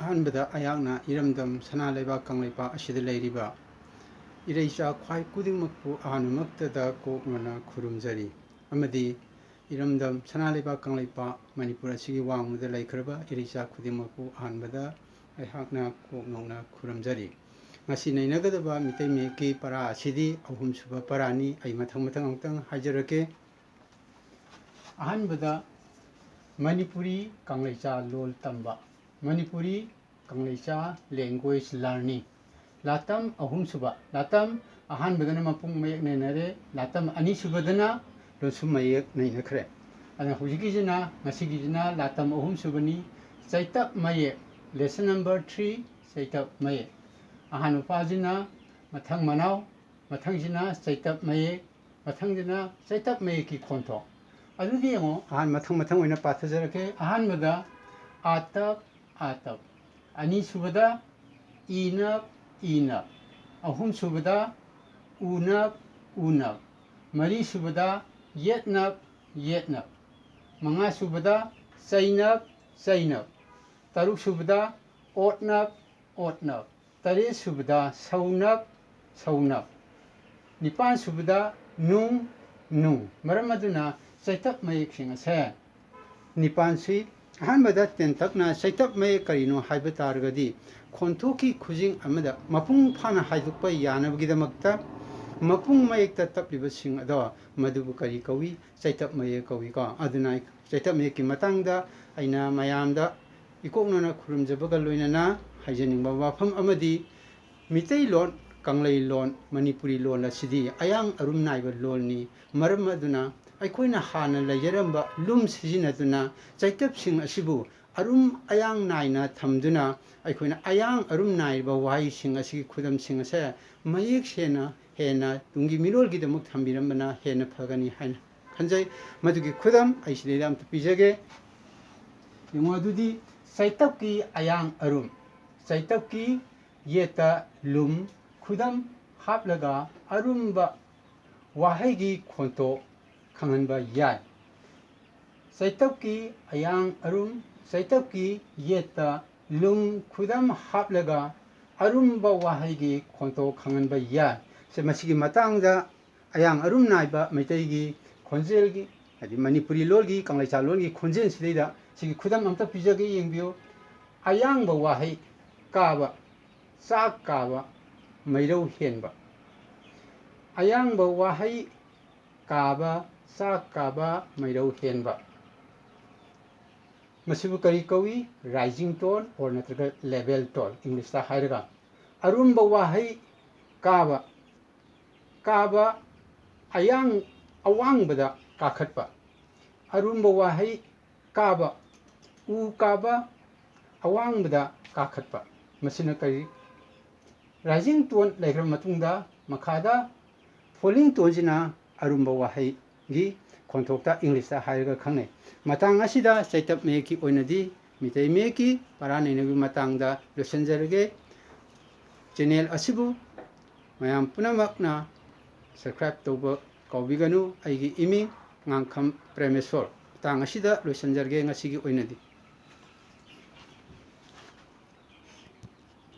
अहनबदा अयागना इरमदम सना लेबाक कंगलेपा असिदा लेरिबा इरैचा ख्वाई कुदिंगमकपु अहानुमक्तदा कोकनना खुरुमजरी अमदी इरमदम सना लेबाक कंगलेपा मणिपुर असिगी वांगमुदा लेखरबा इरैचा खुदिंगमकपु अहानबदा अयहाकना कोकनौना खुरुमजरी ngasi नैनगदबा मितै मेकी परा असिदी अहुमसुबा परानी अई मथंग मथंग अमतंग हाजरके अहानबदा मणिपुरी कंगलेचा लोल तंबा मणिपुरी कंगलेचा लैंग्वेज लर्निंग लातम अहुमसुबा लातम अहानबदना मपुंग मयक नैनरे लातम अनिसुबदना लोसुम मयक नैनखरे अना हुजिगिजना ngasigiजना लातम अहुमसुबनी चैतप मयक लेसन नंबर 3 चैतप मयक अहानुपाजिना मथंग मनाव मथंगजिना चैतप मयक मथंगजिना चैतप मयक की खोंथो अदुदि यमो अहान मथंग मथंग ओइना पाथजरके अहानबदा आतप आतप अनिसुबदा इनप इनप अहुमसुबदा उनप उनप मरीसुबदा येतनप येतनप मंगासुबदा चैनप चैनप तरुकसुबदा ओतनप ओतनप तरेसुबदा सौनप सौनप निपानसुबदा नुंग नुंग मरमदुना चैतप मयकसिंग असे निपानसुई अहानबदा तेंतकना चैतप मयक करिनो हाइब तारगदी खोंथोकी खुजिंग अमदा मपुंग फाना हाइदुकपा यानबगिदमक्ता मपुंग मयकता तपलिबसिंग अदो मदुबु करी कवी चैतप मयक कवी का अदुना चैतप मयककी मतंगदा अइना मयामदा इकोकनना खुरुमजबगा लोइनना हाइजनिंगबा वाफम अमदी मितै loan कंगलै loan Manipuri loan असिदी Ayang अरुम नाइबा लोलनी मरम अदुना अखोइना हाना लैजरंबा लुम सिजिनदुना चैतपसिंग असिबु अरुम अयांग नाइना थमदुना अखोइना अयांग अरुम नाइबा वाहिसिंग असिगी खुदमसिंग असे मयेक सेना हेना तुंगी मिरोलगिदमक थम्बिरमबना हेना फगनी हाइना खंजै मदुगी खुदम आइसिदेदा अमत पिजगे यमो अदुदी चैतपकी अयांग अरुम चैतपकी येता लुम खुदम हापलगा अरुमबा वाहैगी खोंतो खंगनबा याय चैतपकी अयांग अरुम चैतपकी येता लुम खुदम हापलगा अरुमबा वाहैगी खोंतो खंगनबा याय से मसिगी मतंगदा अयांग अरुम नाइबा मैतैगी खोंजेलगी हदि मणिपुरी लोलगी कंगलेचा लोलगी खोंजेल सिदैदा सिगी खुदम अमता पिजगे येंबियो अयांग बा वाहै काबा चाक काबा मैरौ हेनबा अयांग बा वाहै काबा चाक काबा मैरौ हेनबा मसिबु करी कवी राइजिंग टोन और नत्रगा लेवल टोन इंग्लिश ता हाइरगा अरुमबा वाहै काबा काबा अयांग अवांगबदा काखटपा अरुमबा वाहै काबा उ काबा अवांगबदा काखटपा मसिना करी राइजिंग टोन लेग्रा मतुंगदा मखादा फॉलिंग टोनजिना अरुमबा वाहै गी खोंथोक्ता इंग्लिश ता हाइरगा खंगनै मतंग असिदा चैतप मेकी ओइनदी मितै मेकी परानैनगि मतंगदा लोसनजरगे चैनल असिबु मयाम पुनमकना सब्सक्राइब तौबा कौबिगनु अइगी इमिंग ngang kham premesor tang asida loisanjarge ngasi gi oinadi